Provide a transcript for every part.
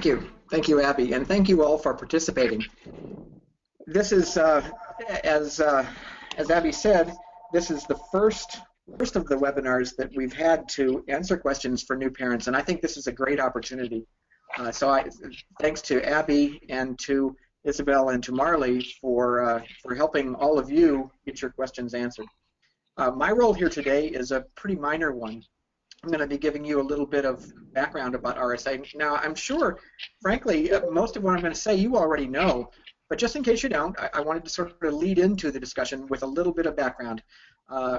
Thank you, Abby, and thank you all for participating. This is, as Abby said, this is the first of the webinars that we've had to answer questions for new parents, and I think this is a great opportunity. Thanks to Abby and to Isabel and to Marley for helping all of you get your questions answered. My role here today is a pretty minor one. I'm going to be giving you a little bit of background about RSI. Now, I'm sure, frankly, most of what I'm going to say you already know, but just in case you don't, I wanted to sort of lead into the discussion with a little bit of background.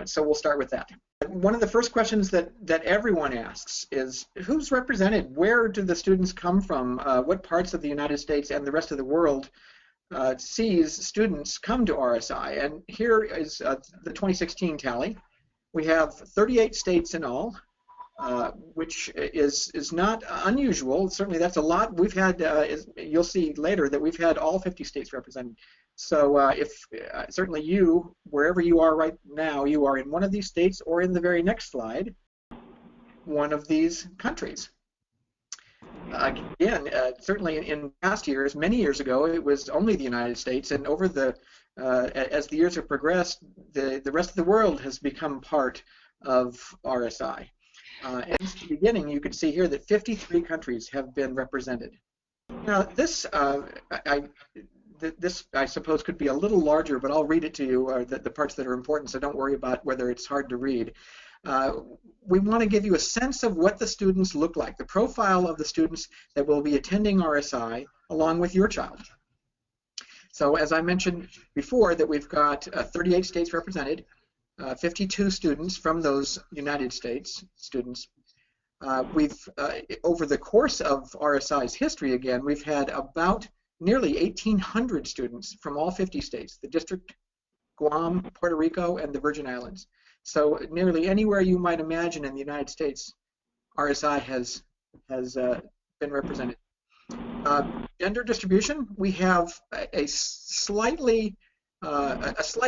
So we'll start with that. One of the first questions that everyone asks is, who's represented? Where do the students come from? What parts of the United States and the rest of the world sees students come to RSI? And here is the 2016 tally. We have 38 states in all. Which is not unusual. Certainly, that's a lot. We've had, you'll see later, that we've had all 50 states represented. So, certainly you, wherever you are right now, you are in one of these states, or in the very next slide, one of these countries. Again, certainly in past years, many years ago, it was only the United States, and over the as the years have progressed, the rest of the world has become part of RSI. And at the beginning, you can see here that 53 countries have been represented. Now, this I suppose could be a little larger, but I'll read it to you, the parts that are important, so don't worry about whether it's hard to read. We want to give you a sense of what the students look like, the profile of the students that will be attending RSI along with your child. So as I mentioned before, that we've got 38 states represented. 52 students from those United States students. We've, over the course of RSI's history, again, we've had about nearly 1,800 students from all 50 states, the District, Guam, Puerto Rico, and the Virgin Islands. So nearly anywhere you might imagine in the United States, RSI has been represented. Gender distribution, we have a slight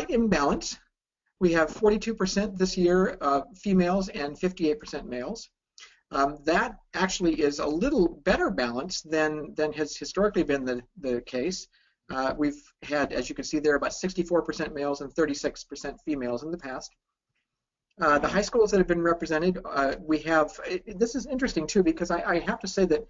imbalance. We have 42% this year females and 58% males. That actually is a little better balance than has historically been the case. We've had, as you can see there, about 64% males and 36% females in the past. The high schools that have been represented, we have, this is interesting too, because I have to say that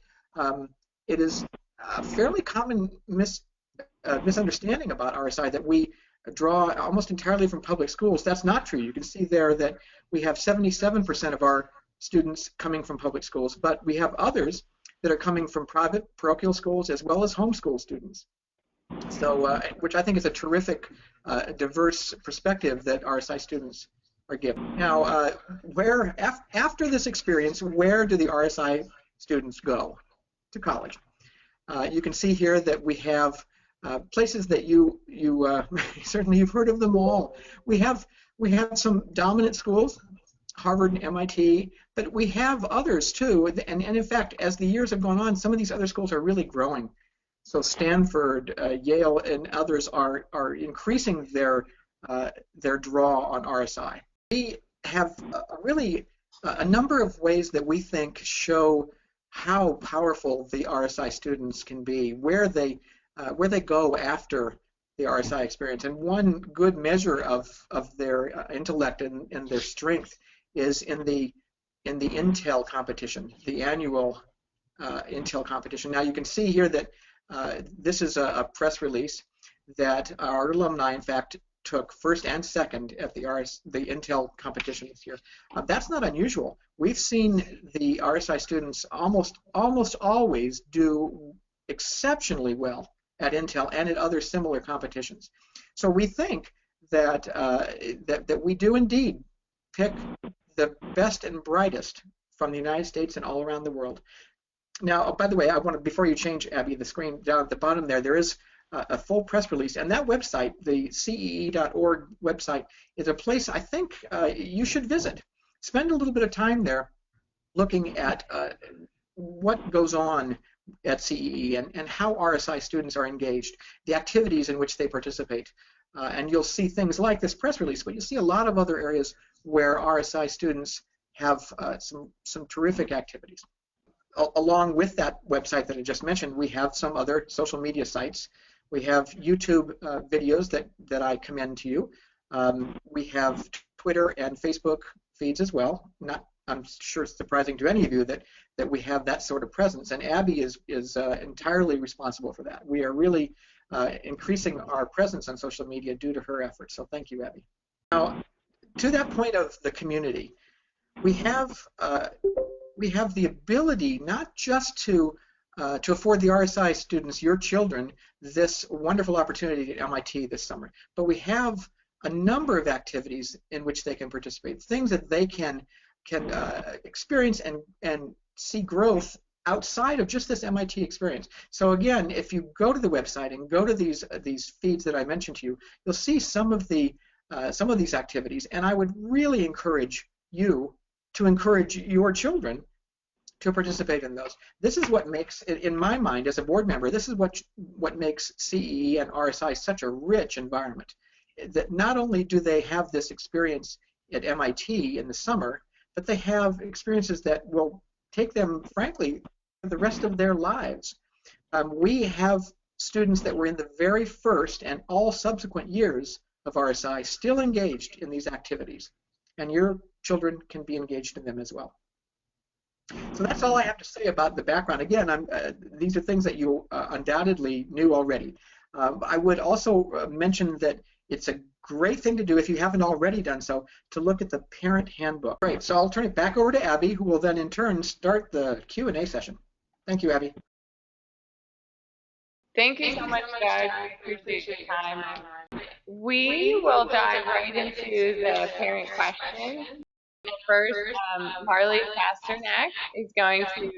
it is a fairly common misunderstanding about RSI that we draw almost entirely from public schools. That's not true. You can see there that we have 77% of our students coming from public schools, but we have others that are coming from private parochial schools as well as homeschool students. So, which I think is a terrific, diverse perspective that RSI students are given. Now, after this experience, where do the RSI students go? To college. You can see here that we have places that you certainly you've heard of them all. We have some dominant schools, Harvard and MIT, but we have others too. And in fact, as the years have gone on, some of these other schools are really growing. So Stanford, Yale, and others are increasing their draw on RSI. We have a number of ways that we think show how powerful the RSI students can be, where they go after the RSI experience. And one good measure of their intellect and their strength is in the Intel competition, the annual Intel competition. Now you can see here that this is a press release that our alumni, in fact, took first and second at the Intel competition this year. That's not unusual. We've seen the RSI students almost always do exceptionally well at Intel and at other similar competitions. So we think that that we do indeed pick the best and brightest from the United States and all around the world. Now, by the way, I want to, before you change, Abby, the screen down at the bottom there is a full press release, and that website, the CEE.org website, is a place I think you should visit. Spend a little bit of time there looking at what goes on at CEE and how RSI students are engaged, the activities in which they participate. And you'll see things like this press release, but you'll see a lot of other areas where RSI students have some terrific activities. along with that website that I just mentioned, we have some other social media sites. We have YouTube videos that I commend to you. We have Twitter and Facebook feeds as well. I'm sure it's surprising to any of you that we have that sort of presence, and Abby is entirely responsible for that. We are really increasing our presence on social media due to her efforts, so thank you, Abby. Now, to that point of the community, we have the ability not just to afford the RSI students, your children, this wonderful opportunity at MIT this summer, but we have a number of activities in which they can participate, things that they can experience and see growth outside of just this MIT experience. So again, if you go to the website and go to these feeds that I mentioned to you, you'll see some of these activities, and I would really encourage you to encourage your children to participate in those. This is what makes, in my mind as a board member, this is what makes CEE and RSI such a rich environment. That not only do they have this experience at MIT in the summer, but they have experiences that will take them, frankly, the rest of their lives. We have students that were in the very first and all subsequent years of RSI still engaged in these activities, and your children can be engaged in them as well. So that's all I have to say about the background. Again, these are things that you undoubtedly knew already. I would also mention that it's a great thing to do, if you haven't already done so, to look at the Parent Handbook. Great, so I'll turn it back over to Abby, who will then in turn start the Q&A session. Thank you, Abby. Thank you so much, Doug. Appreciate your time. We will dive right into the parent questions. First, Marla Pasternak is going to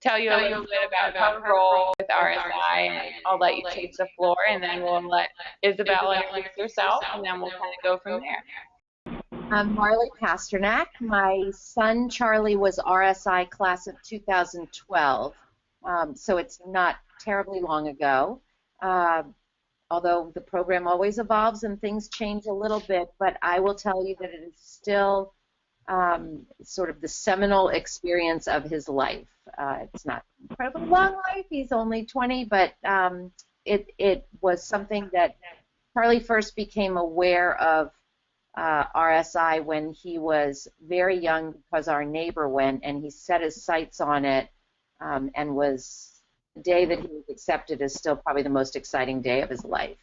tell you a little bit about her role with RSI, and I'll let you take the floor, and then we'll let Isabel introduce herself, and then we'll kind of go from there. I'm Marla Pasternak. My son Charlie was RSI class of 2012, so it's not terribly long ago. Although the program always evolves and things change a little bit, but I will tell you that it is still sort of the seminal experience of his life. It's not an incredibly long life, he's only 20, but it was something that Charlie first became aware of RSI when he was very young, because our neighbor went and he set his sights on it, and the day that he was accepted is still probably the most exciting day of his life.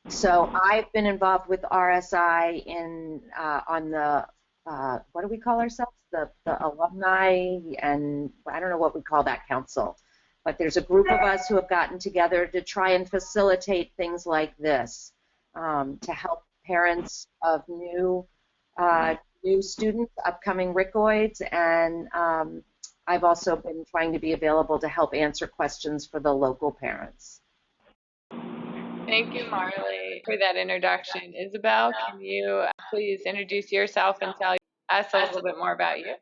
So I've been involved with RSI on the what do we call ourselves? The alumni, and I don't know what we call that council, but there's a group of us who have gotten together to try and facilitate things like this, to help parents of new students, upcoming RICOIDs, and I've also been trying to be available to help answer questions for the local parents. Thank you, Marla, for that introduction. Isabel, can you please introduce yourself and tell us a little bit more about you?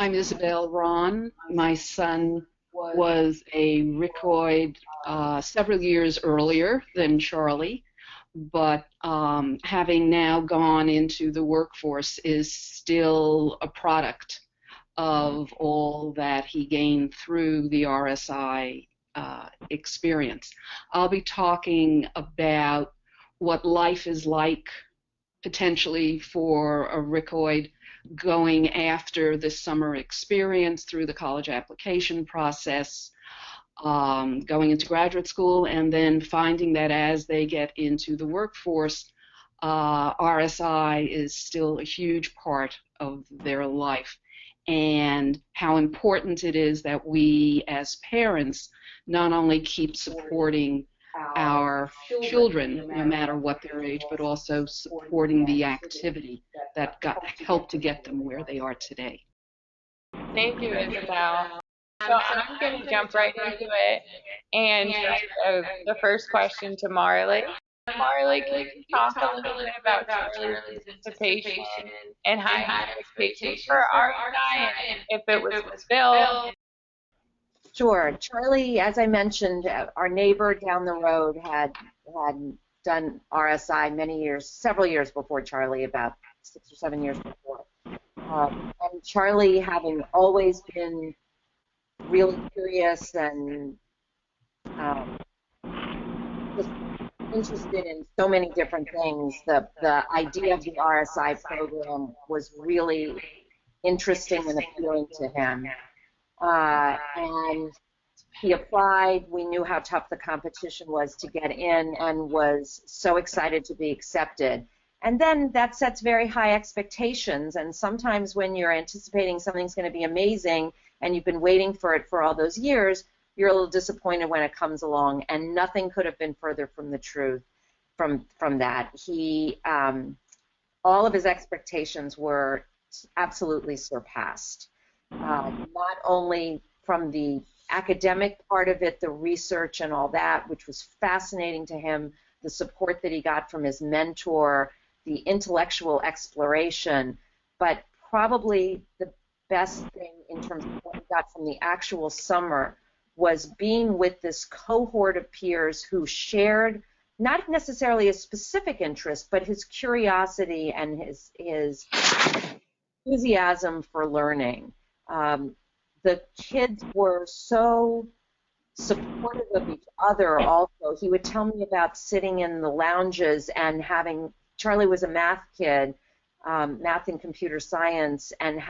I'm Isabel Ron. My son was a RICOID several years earlier than Charlie, but having now gone into the workforce is still a product of all that he gained through the RSI experience. I'll be talking about what life is like potentially for a RICOID going after the summer experience through the college application process, going into graduate school, and then finding that as they get into the workforce, RSI is still a huge part of their life, and how important it is that we as parents not only keep supporting our children, no matter what their age, but also supporting the activity that helped to get them where they are today. Thank you, Isabel. So I'm going to jump right into it, and the first question to Marla. Marla, can you talk a little bit about Charlie's participation and high expectations for RSI, and if it was fulfilled? Sure. Charlie, as I mentioned, our neighbor down the road had done RSI several years before Charlie, about 6 or 7 years before. And Charlie, having always been really curious and just interested in so many different things, the idea of the RSI program was really interesting and appealing to him. And he applied. We knew how tough the competition was to get in and was so excited to be accepted. And then that sets very high expectations. And sometimes when you're anticipating something's going to be amazing and you've been waiting for it for all those years, you're a little disappointed when it comes along. And nothing could have been further from the truth from that. He, all of his expectations were absolutely surpassed. Not only from the academic part of it, the research and all that, which was fascinating to him, the support that he got from his mentor, the intellectual exploration, but probably the best thing in terms of what he got from the actual summer was being with this cohort of peers who shared not necessarily a specific interest, but his curiosity and his enthusiasm for learning. The kids were so supportive of each other also. He would tell me about sitting in the lounges and having, Charlie was a math kid, math and computer science, and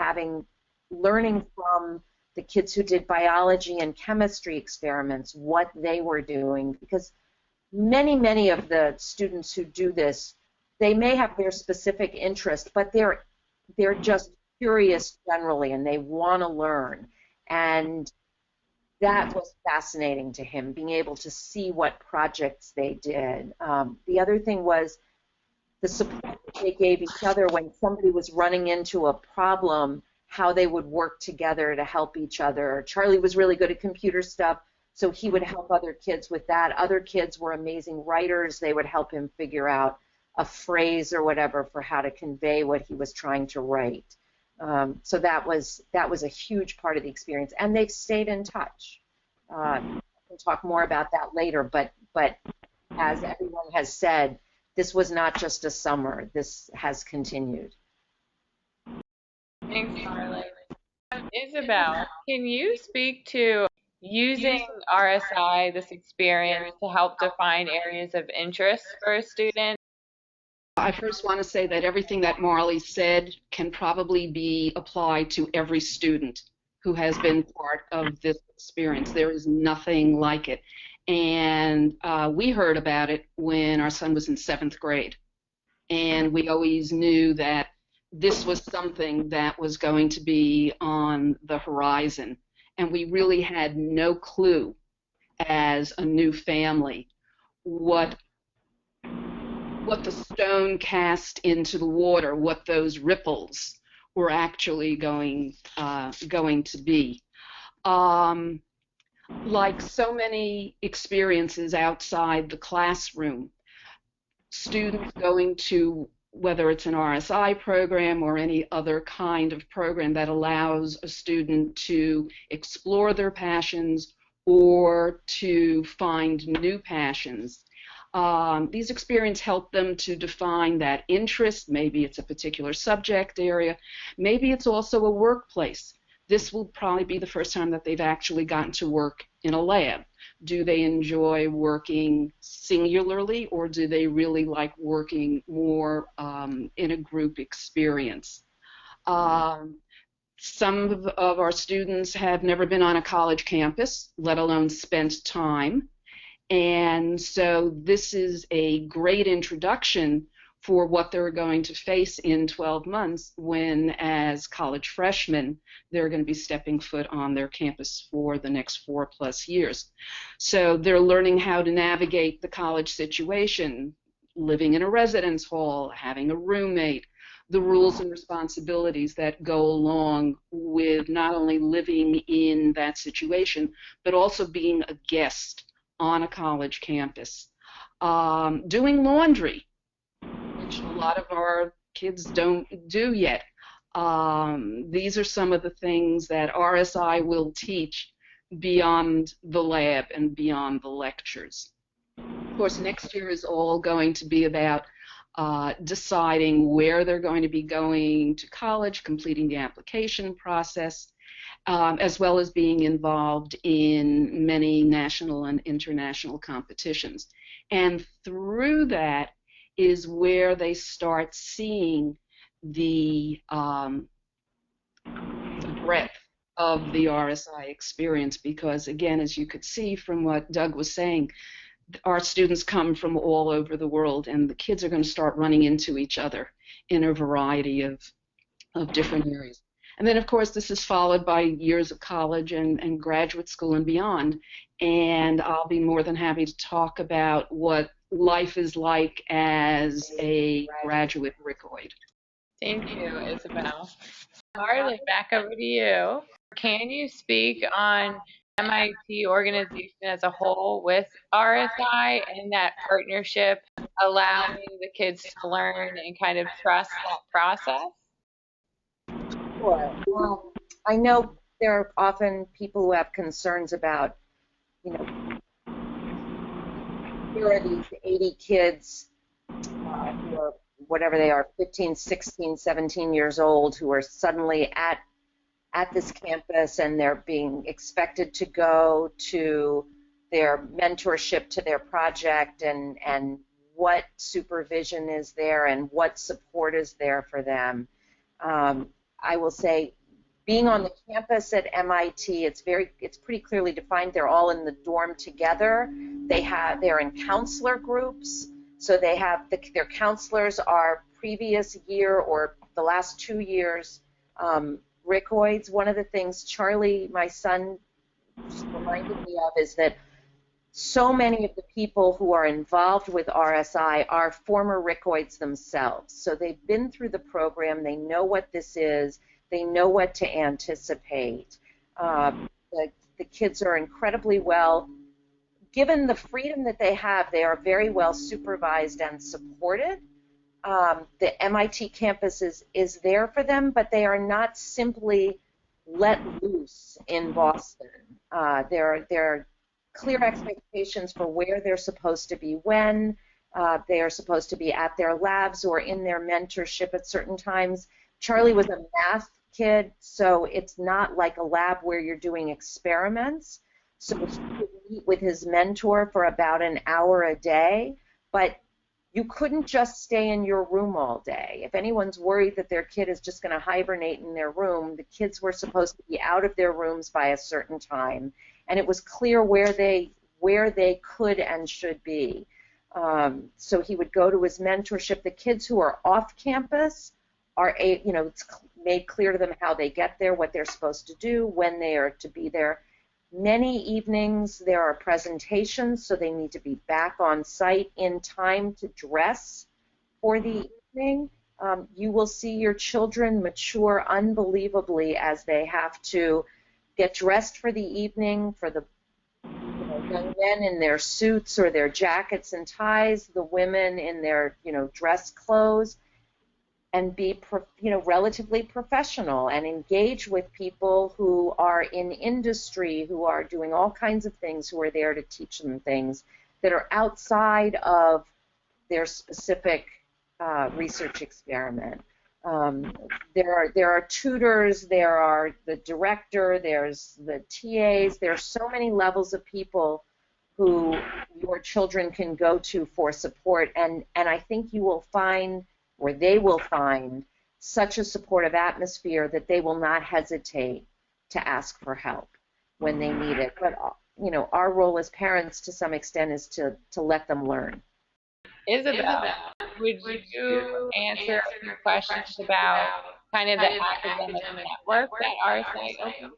learning from the kids who did biology and chemistry experiments, what they were doing, because many of the students who do this, they may have their specific interest, but they're just curious generally, and they want to learn. And that was fascinating to him, being able to see what projects they did. The other thing was the support that they gave each other when somebody was running into a problem, how they would work together to help each other. Charlie was really good at computer stuff, so he would help other kids with that. Other kids were amazing writers. They would help him figure out a phrase or whatever for how to convey what he was trying to write. So that was a huge part of the experience, and they've stayed in touch. We'll talk more about that later, but as everyone has said, this was not just a summer. This has continued. Thanks, Marla. Isabel, can you speak to using RSI, this experience, to help define areas of interest for a student? I first want to say that everything that Marley said can probably be applied to every student who has been part of this experience. There is nothing like it. And we heard about it when our son was in 7th grade. And we always knew that this was something that was going to be on the horizon. And we really had no clue as a new family what the stone cast into the water, what those ripples were actually going to be. Like so many experiences outside the classroom, students going to, whether it's an RSI program or any other kind of program that allows a student to explore their passions or to find new passions. These experiences help them to define that interest. Maybe it's a particular subject area. Maybe it's also a workplace. This will probably be the first time that they've actually gotten to work in a lab. Do they enjoy working singularly, or do they really like working more in a group experience? Some of our students have never been on a college campus, let alone spent time. And so this is a great introduction for what they're going to face in 12 months when, as college freshmen, they're going to be stepping foot on their campus for the next 4+ years. So they're learning how to navigate the college situation, living in a residence hall, having a roommate, the rules and responsibilities that go along with not only living in that situation, but also being a guest on a college campus. Doing laundry, which a lot of our kids don't do yet. These are some of the things that RSI will teach beyond the lab and beyond the lectures. Of course, next year is all going to be about deciding where they're going to be going to college, completing the application process, as well as being involved in many national and international competitions. And through that is where they start seeing the breadth of the RSI experience, because again, as you could see from what Doug was saying, our students come from all over the world, and the kids are going to start running into each other in a variety of different areas. And then, of course, this is followed by years of college and graduate school and beyond. And I'll be more than happy to talk about what life is like as a graduate Rickoid. Thank you, Isabel. Marla, back over to you. Can you speak on MIT organization as a whole with RSI and that partnership allowing the kids to learn and kind of trust that process? Sure. I know there are often people who have concerns about, you know, here are these 80 kids who are, whatever they are, 15, 16, 17 years old, who are suddenly at this campus, and they're being expected to go to their mentorship, to their project, and what supervision is there and what support is there for them. I will say, being on the campus at MIT, it's pretty clearly defined. They're all in the dorm together. They're in counselor groups, so they have their counselors are previous year or the last 2 years Rickoids. One of the things Charlie, my son, just reminded me of is that so many of the people who are involved with RSI are former Rickoids themselves. So they've been through the program, they know what this is, they know what to anticipate. The kids are incredibly well, given the freedom that they have, they are very well supervised and supported. The MIT campus is there for them, but they are not simply let loose in Boston. There are clear expectations for where they're supposed to be when. They are supposed to be at their labs or in their mentorship at certain times. Charlie was a math kid, so it's not like a lab where you're doing experiments. So he would meet with his mentor for about an hour a day, but you couldn't just stay in your room all day. If anyone's worried that their kid is just going to hibernate in their room, the kids were supposed to be out of their rooms by a certain time, and it was clear where they could and should be. So he would go to his mentorship. The kids who are off campus are, it's made clear to them how they get there, what they're supposed to do, when they are to be there. Many evenings there are presentations, so they need to be back on site in time to dress for the evening. You will see your children mature unbelievably as they have to get dressed for the evening, for the young men in their suits or their jackets and ties, the women in their dress clothes, and be relatively professional and engage with people who are in industry, who are doing all kinds of things, who are there to teach them things that are outside of their specific research experiment. There are tutors, there are the director, there's the TAs, there are so many levels of people who your children can go to for support, and I think you will find, or they will find, such a supportive atmosphere that they will not hesitate to ask for help when they need it. But our role as parents to some extent is to let them learn. Isabel, would you answer a few questions about kind of the academic network that RSI opens?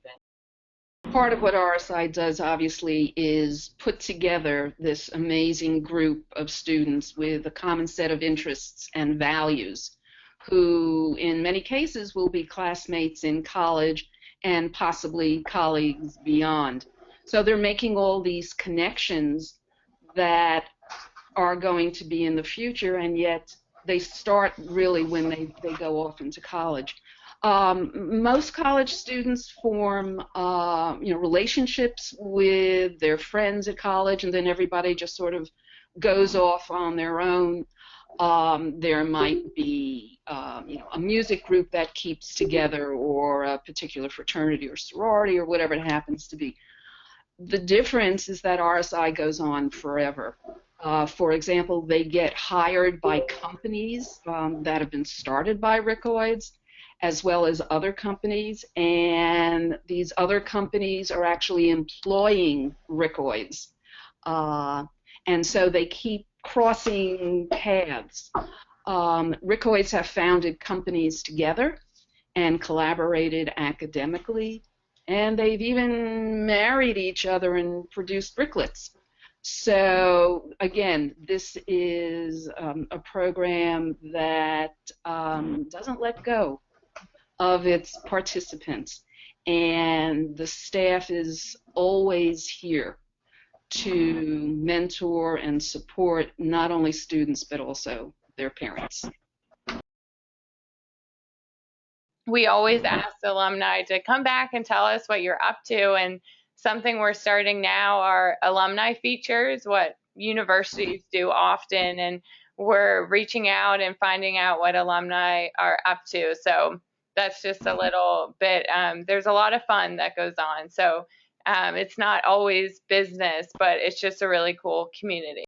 Part of what RSI does, obviously, is put together this amazing group of students with a common set of interests and values, who in many cases will be classmates in college and possibly colleagues beyond. So they're making all these connections that are going to be in the future, and yet they start really when they go off into college. Most college students form relationships with their friends at college, and then everybody just sort of goes off on their own. There might be a music group that keeps together, or a particular fraternity or sorority, or whatever it happens to be. The difference is that RSI goes on forever. For example, they get hired by companies that have been started by Rickoids, as well as other companies, and these other companies are actually employing Rickoids. And so they keep crossing paths. Rickoids have founded companies together and collaborated academically, and they've even married each other and produced bricklets. So again, this is a program that doesn't let go of its participants, and the staff is always here to mentor and support not only students but also their parents. We always ask alumni to come back and tell us what you're up to, and something we're starting now are alumni features, what universities do often, and we're reaching out and finding out what alumni are up to. So that's just a little bit, there's a lot of fun that goes on. So it's not always business, but it's just a really cool community.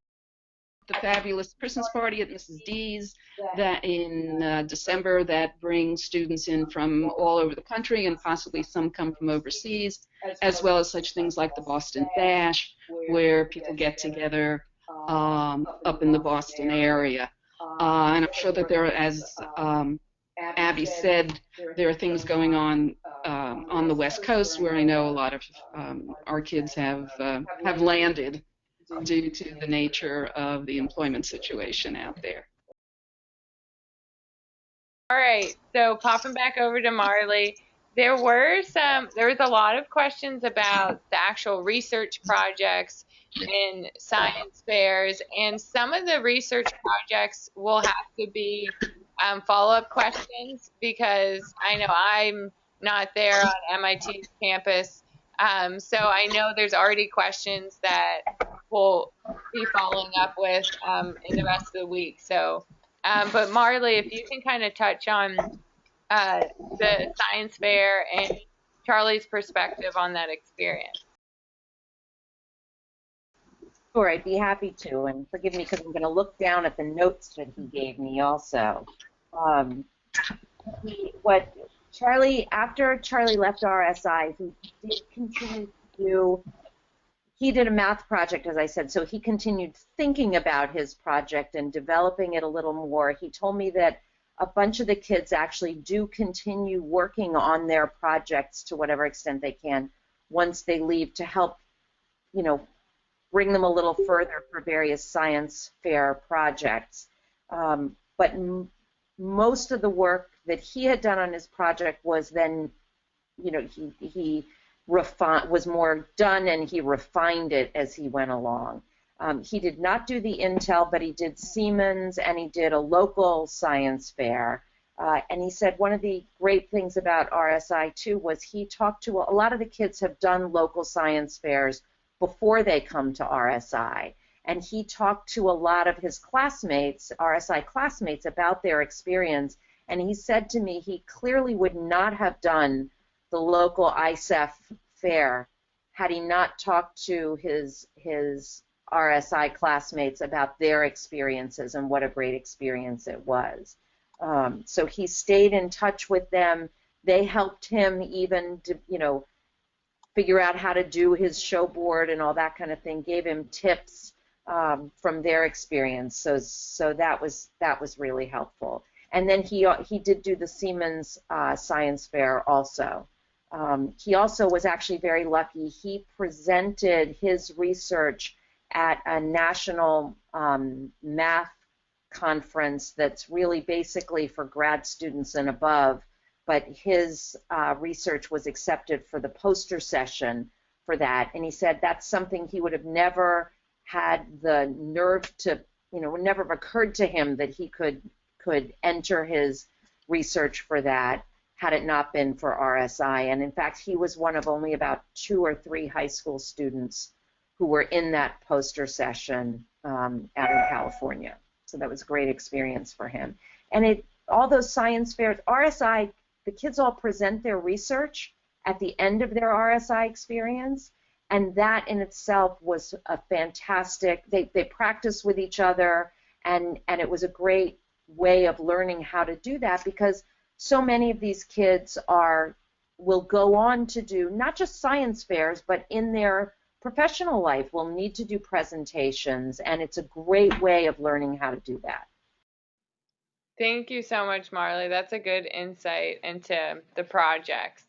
The fabulous Christmas party at Mrs. D's that in December that brings students in from all over the country, and possibly some come from overseas, as well as such things like the Boston Bash, where people get together up in the Boston area. And I'm sure that there are, as Abby said, there are things going on the West Coast, where I know a lot of our kids have landed due to the nature of the employment situation out there. All right, so popping back over to Marley, there was a lot of questions about the actual research projects in science fairs, and some of the research projects will have to be follow-up questions, because I know I'm not there on MIT's campus, so I know there's already questions that we'll be following up with in the rest of the week. So, but Marley, if you can kind of touch on the science fair and Charlie's perspective on that experience. Sure, I'd be happy to, and forgive me because I'm going to look down at the notes that he gave me also. After Charlie left RSI, he did continue to do. He did a math project, as I said, so he continued thinking about his project and developing it a little more. He told me that a bunch of the kids actually do continue working on their projects to whatever extent they can once they leave, to help, bring them a little further for various science fair projects. But most of the work that he had done on his project was then, he was more done, and he refined it as he went along. He did not do the Intel, but he did Siemens, and he did a local science fair. And he said one of the great things about RSI too was he talked to a lot of the kids have done local science fairs before they come to RSI. And he talked to a lot of his classmates, RSI classmates, about their experience. And he said to me he clearly would not have done the local ISEF fair had he not talked to his RSI classmates about their experiences and what a great experience it was. So he stayed in touch with them. They helped him even to, figure out how to do his show board and all that kind of thing, gave him tips from their experience. So that was really helpful. And then he did do the Siemens Science Fair also. He also was actually very lucky. He presented his research at a national math conference that's really basically for grad students and above, but his research was accepted for the poster session for that. And he said that's something he would have never had the nerve to, would never have occurred to him that he could enter his research for that had it not been for RSI. And in fact, he was one of only about 2 or 3 high school students who were in that poster session out in California. So that was a great experience for him. And all those science fairs, RSI, the kids all present their research at the end of their RSI experience, and that in itself was a fantastic, they practiced with each other, and it was a great way of learning how to do that, because so many of these kids will go on to do not just science fairs, but in their professional life will need to do presentations, and it's a great way of learning how to do that. Thank you so much, Marla. That's a good insight into the projects.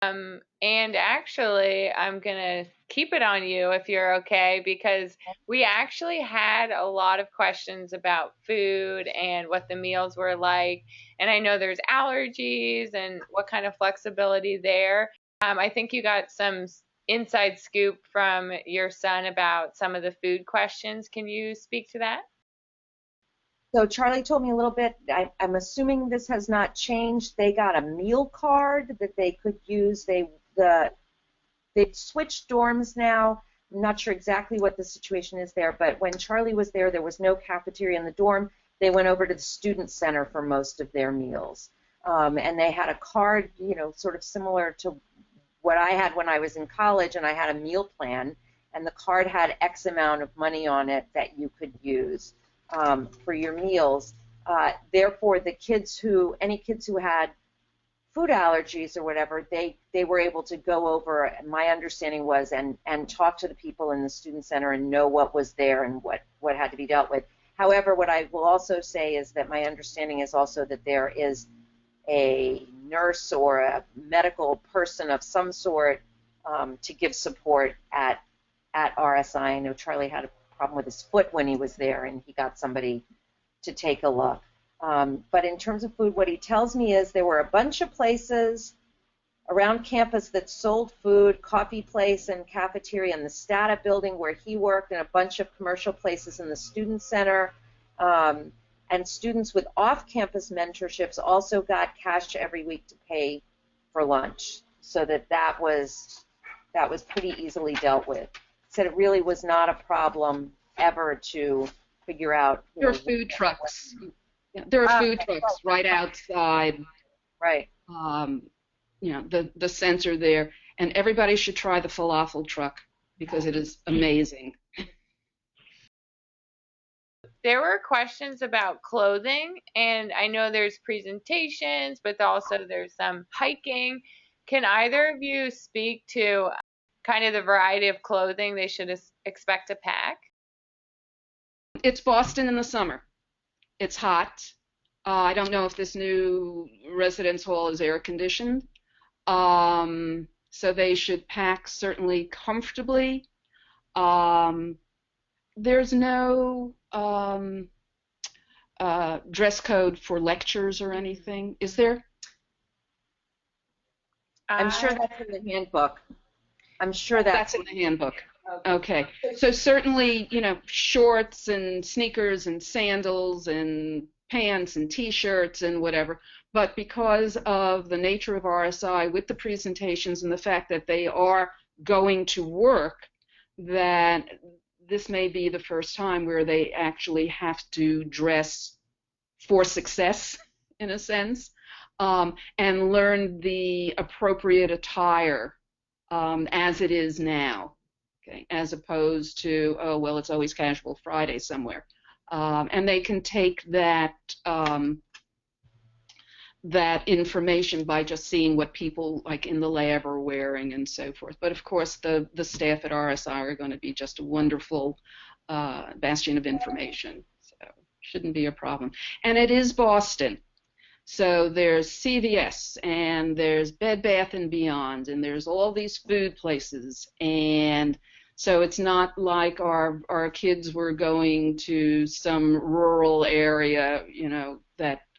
And actually, I'm going to keep it on you if you're okay, because we actually had a lot of questions about food and what the meals were like. And I know there's allergies and what kind of flexibility there. I think you got some inside scoop from your son about some of the food questions. Can you speak to that? So Charlie told me a little bit, I'm assuming this has not changed. They got a meal card that they could use. They've switched dorms now. I'm not sure exactly what the situation is there, but when Charlie was there was no cafeteria in the dorm. They went over to the student center for most of their meals. And they had a card, sort of similar to what I had when I was in college, and I had a meal plan, and the card had X amount of money on it that you could use for your meals. Therefore, any kids who had food allergies or whatever, they were able to go over, my understanding was, and talk to the people in the student center and know what was there and what had to be dealt with. However, what I will also say is that my understanding is also that there is a nurse or a medical person of some sort to give support at RSI. I know Charlie had a problem with his foot when he was there, and he got somebody to take a look. But in terms of food, what he tells me is there were a bunch of places around campus that sold food, coffee place and cafeteria in the Stata building where he worked, and a bunch of commercial places in the student center. And students with off-campus mentorships also got cash every week to pay for lunch, so that was pretty easily dealt with. Said it really was not a problem ever to figure out. There are food trucks. Yeah, there are food trucks right outside. Right. The center there, and everybody should try the falafel truck because it is amazing. There were questions about clothing, and I know there's presentations, but also there's some hiking. Can either of you speak to kind of the variety of clothing they should expect to pack? It's Boston in the summer. It's hot. I don't know if this new residence hall is air conditioned. So they should pack certainly comfortably. There's no dress code for lectures or anything, is there? I'm sure that's in the handbook. I'm sure that's in the handbook. Okay. So certainly, shorts and sneakers and sandals and pants and T-shirts and whatever. But because of the nature of RSI with the presentations and the fact that they are going to work, that this may be the first time where they actually have to dress for success, in a sense, and learn the appropriate attire as it is now, okay, as opposed to, oh, well, it's always casual Friday somewhere. And they can take that that information by just seeing what people like in the lab are wearing and so forth. But of course, the staff at RSI are going to be just a wonderful bastion of information, so shouldn't be a problem. And it is Boston, so there's CVS and there's Bed Bath & Beyond and there's all these food places, and so it's not like our kids were going to some rural area,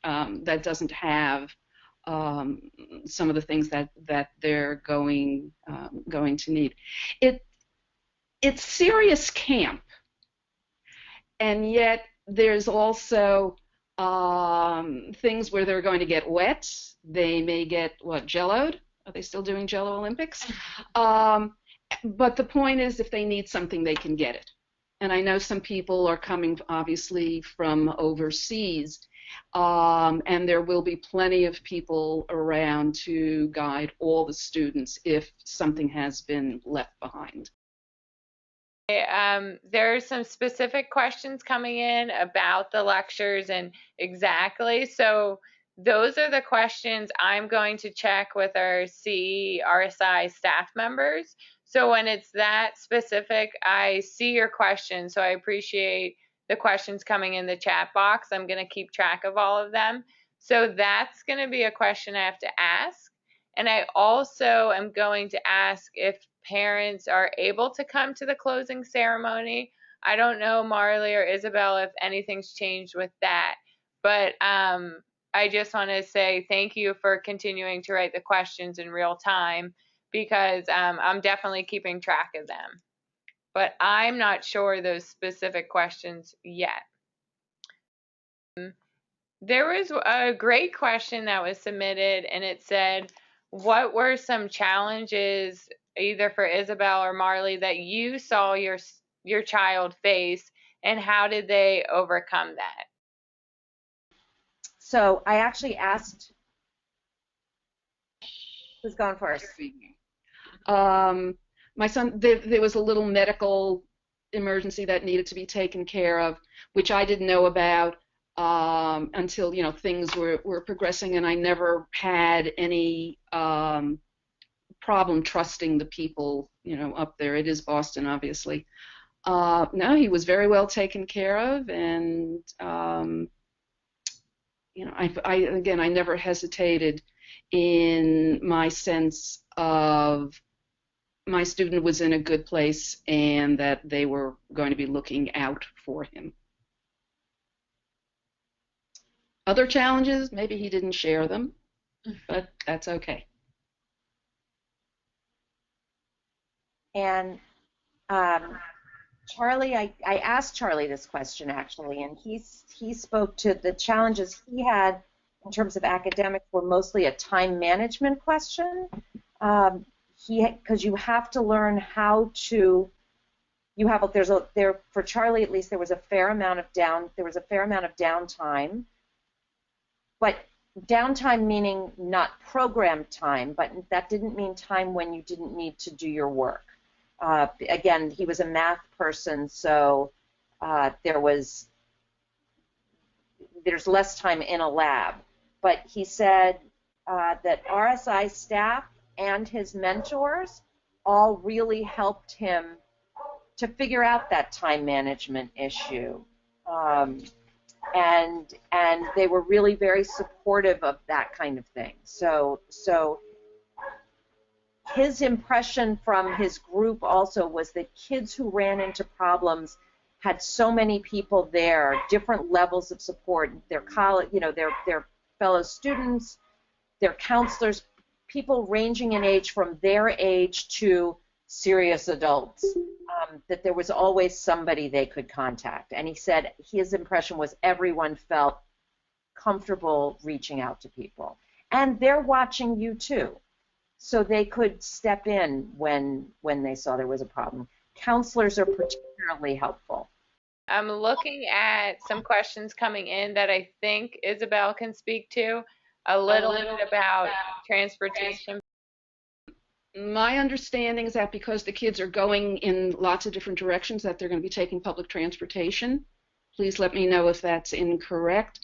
that doesn't have some of the things that they're going to need. It's serious camp, and yet there's also things where they're going to get wet. They may get jelloed. Are they still doing Jello Olympics? But the point is, if they need something, they can get it. and I know some people are coming obviously from overseas, and there will be plenty of people around to guide all the students if something has been left behind. There are some specific questions coming in about the lectures and exactly. So those are the questions I'm going to check with our CE RSI staff members. So when it's that specific, I see your question. So I appreciate the questions coming in the chat box. I'm going to keep track of all of them. So that's going to be a question I have to ask. And I also am going to ask if parents are able to come to the closing ceremony. I don't know, Marley or Isabel, if anything's changed with that. But I just want to say thank you for continuing to write the questions in real time, because I'm definitely keeping track of them. But I'm not sure those specific questions yet. There was a great question that was submitted, and it said, what were some challenges, either for Isabel or Marley, that you saw your child face, and how did they overcome that? So I actually asked, who's going first? My son, there was a little medical emergency that needed to be taken care of, which I didn't know about until things were progressing, and I never had any problem trusting the people up there. It is Boston, obviously. No, he was very well taken care of, and I never hesitated in my sense of my student was in a good place and that they were going to be looking out for him. Other challenges, maybe he didn't share them, but that's okay. And Charlie, I asked Charlie this question actually, and he spoke to the challenges he had in terms of academics were mostly a time management question. Because you have to learn how to. For Charlie at least there was a fair amount of downtime, but downtime meaning not program time, but that didn't mean time when you didn't need to do your work. Again, he was a math person, so there's less time in a lab. But he said that RSI staff and his mentors all really helped him to figure out that time management issue. And they were really very supportive of that kind of thing. So his impression from his group also was that kids who ran into problems had so many people there, different levels of support, their college, their fellow students, their counselors, people ranging in age from their age to serious adults, that there was always somebody they could contact. And he said his impression was everyone felt comfortable reaching out to people. And they're watching you too, so they could step in when they saw there was a problem. Counselors are particularly helpful. I'm looking at some questions coming in that I think Isabel can speak to a little bit about transportation. My understanding is that because the kids are going in lots of different directions, that they're going to be taking public transportation. Please let me know if that's incorrect.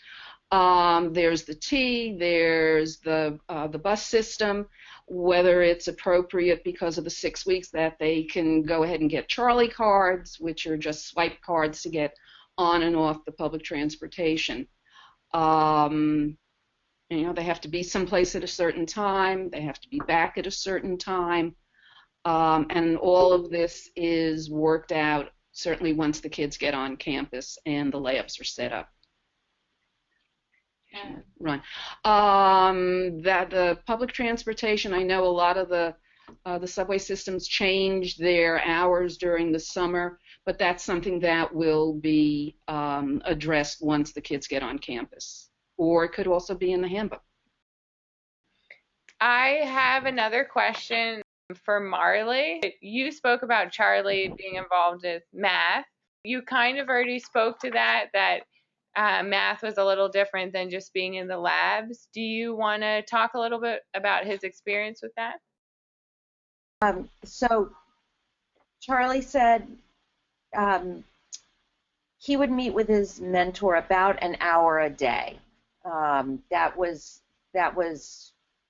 There's the T, there's the bus system, whether it's appropriate because of the 6 weeks that they can go ahead and get Charlie cards, which are just swipe cards to get on and off the public transportation. They have to be someplace at a certain time, they have to be back at a certain time, and all of this is worked out certainly once the kids get on campus and the layups are set up. Run. That the public transportation, I know a lot of the subway systems change their hours during the summer, but that's something that will be addressed once the kids get on campus, or it could also be in the handbook. I have another question for Marley. You spoke about Charlie being involved with math. You kind of already spoke to that math was a little different than just being in the labs. Do you want to talk a little bit about his experience with that? So Charlie said he would meet with his mentor about an hour a day. That was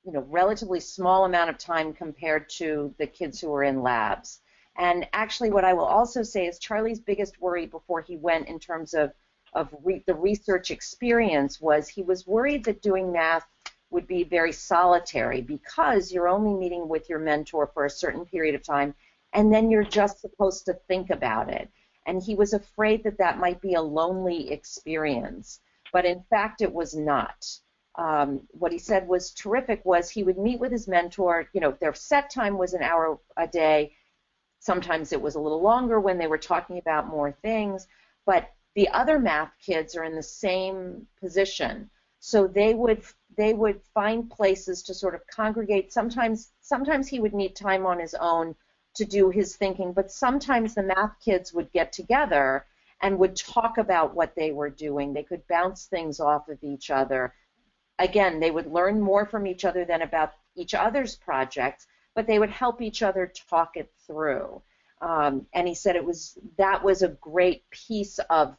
relatively small amount of time compared to the kids who were in labs. And actually, what I will also say is Charlie's biggest worry before he went in terms of the research experience was he was worried that doing math would be very solitary because you're only meeting with your mentor for a certain period of time, and then you're just supposed to think about it. And he was afraid that that might be a lonely experience, but in fact it was not. What he said was terrific was he would meet with his mentor, their set time was an hour a day. Sometimes it was a little longer when they were talking about more things, but the other math kids are in the same position. So they would find places to sort of congregate. Sometimes he would need time on his own to do his thinking, but sometimes the math kids would get together and would talk about what they were doing. They could bounce things off of each other. Again, they would learn more from each other than about each other's projects, but they would help each other talk it through. And he said that was a great piece of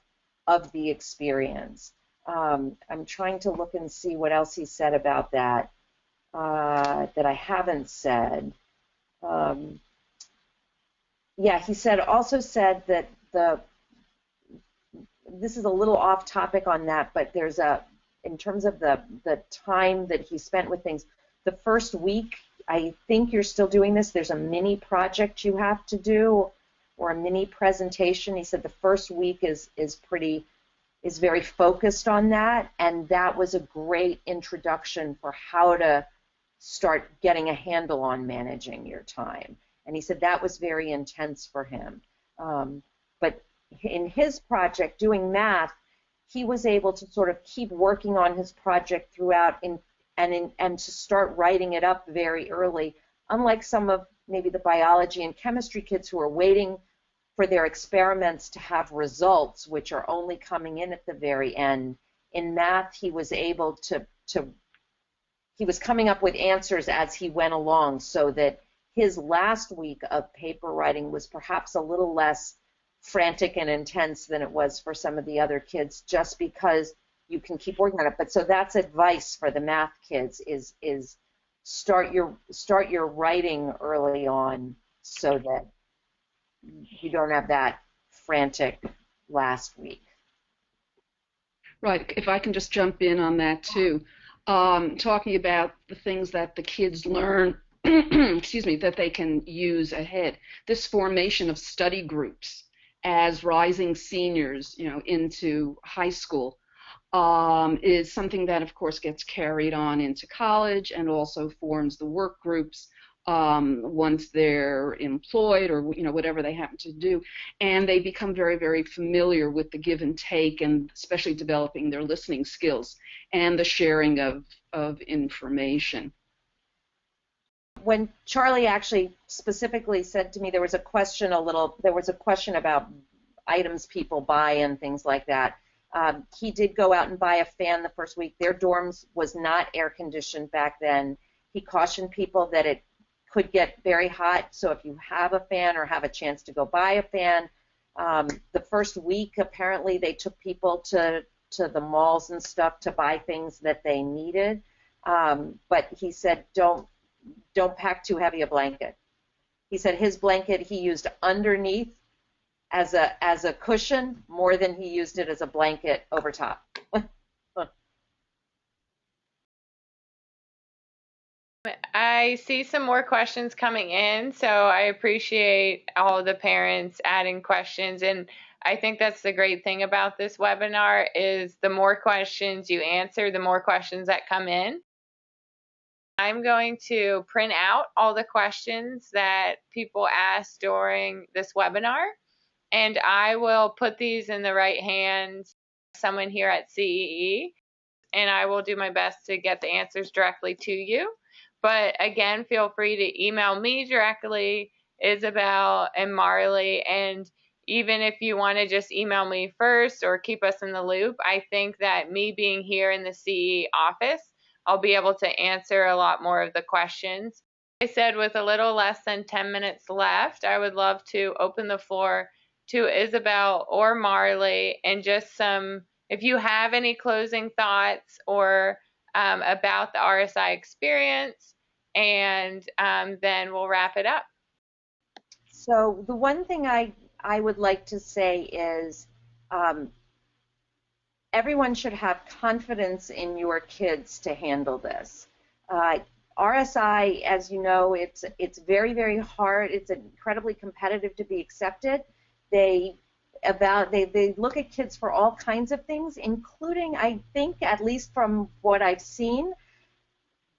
the experience. I'm trying to look and see what else he said about that that I haven't said. Yeah, he also said that this is a little off topic on that, but in terms of the time that he spent with things, the first week, I think you're still doing this, there's a mini project you have to do or a mini presentation. He said the first week is very focused on that, and that was a great introduction for how to start getting a handle on managing your time. And he said that was very intense for him. But in his project, doing math, he was able to sort of keep working on his project throughout and to start writing it up very early, unlike some of maybe the biology and chemistry kids who are waiting for their experiments to have results, which are only coming in at the very end. In math, he was able he was coming up with answers as he went along, so that his last week of paper writing was perhaps a little less frantic and intense than it was for some of the other kids, just because you can keep working on it. But so that's advice for the math kids is start your writing early on so that you don't have that frantic last week. Right. If I can just jump in on that too, talking about the things that the kids learn, excuse me, that they can use ahead. This formation of study groups as rising seniors, into high school, is something that, of course, gets carried on into college and also forms the work groups once they're employed or whatever they happen to do, and they become very, very familiar with the give and take, and especially developing their listening skills and the sharing of information. When Charlie actually specifically said to me there was a question about items people buy and things like that. He did go out and buy a fan the first week. Their dorms was not air conditioned back then. He cautioned people that it could get very hot, so if you have a fan or have a chance to go buy a fan. The first week, apparently, they took people to the malls and stuff to buy things that they needed. But he said, don't pack too heavy a blanket. He said his blanket he used underneath as a cushion more than he used it as a blanket over top. I see some more questions coming in, so I appreciate all the parents adding questions, and I think that's the great thing about this webinar is the more questions you answer, the more questions that come in. I'm going to print out all the questions that people asked during this webinar, and I will put these in the right hands of someone here at CEE, and I will do my best to get the answers directly to you. But again, feel free to email me directly, Isabel and Marley, and even if you want to just email me first or keep us in the loop, I think that me being here in the CE office, I'll be able to answer a lot more of the questions. Like I said, with a little less than 10 minutes left, I would love to open the floor to Isabel or Marley, and just some, if you have any closing thoughts or about the RSI experience, and then we'll wrap it up. So the one thing I would like to say is everyone should have confidence in your kids to handle this. RSI, as you know, it's very, very hard. It's incredibly competitive to be accepted. They look at kids for all kinds of things, including, I think, at least from what I've seen,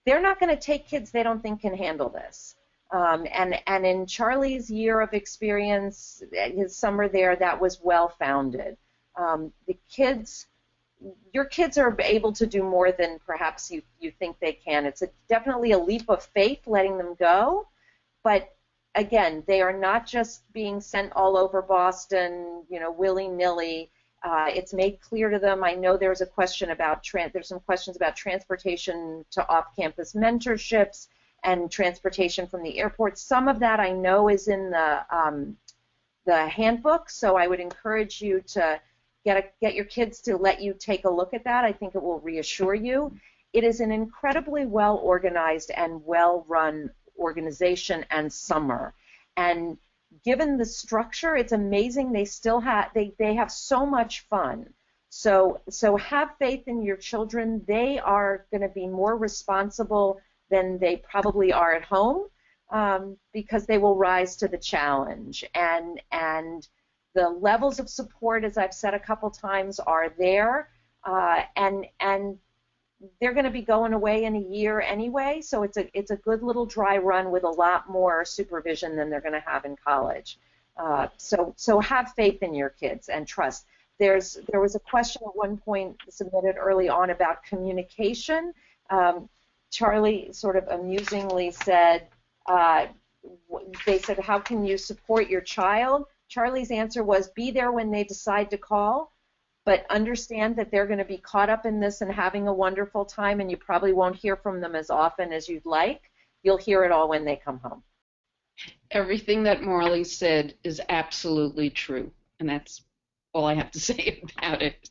they're not going to take kids they don't think can handle this. And in Charlie's year of experience, his summer there, that was well-founded. Your kids are able to do more than perhaps you think they can. It's definitely a leap of faith letting them go, but again, they are not just being sent all over Boston, willy-nilly. It's made clear to them. I know there's a question about there's some questions about transportation to off-campus mentorships and transportation from the airport. Some of that I know is in the handbook, so I would encourage you to get your kids to let you take a look at that. I think it will reassure you. It is an incredibly well-organized and well-run organization and summer, and given the structure, it's amazing. They still have they have so much fun. So have faith in your children. They are going to be more responsible than they probably are at home, because they will rise to the challenge. And the levels of support, as I've said a couple times, are there, and they're going to be going away in a year anyway, so it's a good little dry run with a lot more supervision than they're going to have in college. So have faith in your kids and trust. There was a question at one point submitted early on about communication. Charlie sort of amusingly said, they said, how can you support your child? Charlie's answer was, be there when they decide to call, but understand that they're going to be caught up in this and having a wonderful time, and you probably won't hear from them as often as you'd like. You'll hear it all when they come home. Everything that Marley said is absolutely true, and that's all I have to say about it.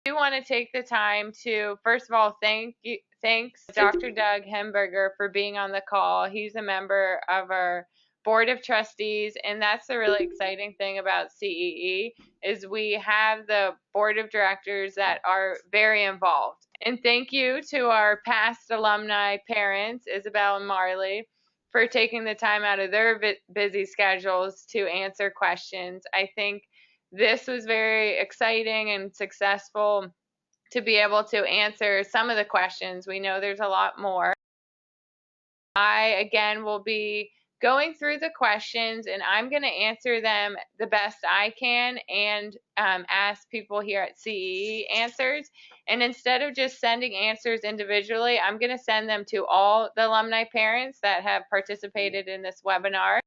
I do want to take the time to, first of all, thanks Dr. Doug Hemberger for being on the call. He's a member of our Board of Trustees, and that's the really exciting thing about CEE, is we have the Board of Directors that are very involved. And thank you to our past alumni parents, Isabel and Marley, for taking the time out of their busy schedules to answer questions. I think this was very exciting and successful to be able to answer some of the questions. We know there's a lot more. I, again, will be going through the questions, and I'm going to answer them the best I can, and ask people here at CEE answers. And instead of just sending answers individually, I'm going to send them to all the alumni parents that have participated in this webinar.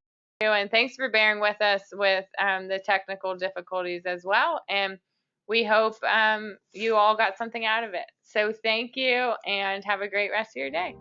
And thanks for bearing with us with the technical difficulties as well. And we hope you all got something out of it. So thank you, and have a great rest of your day.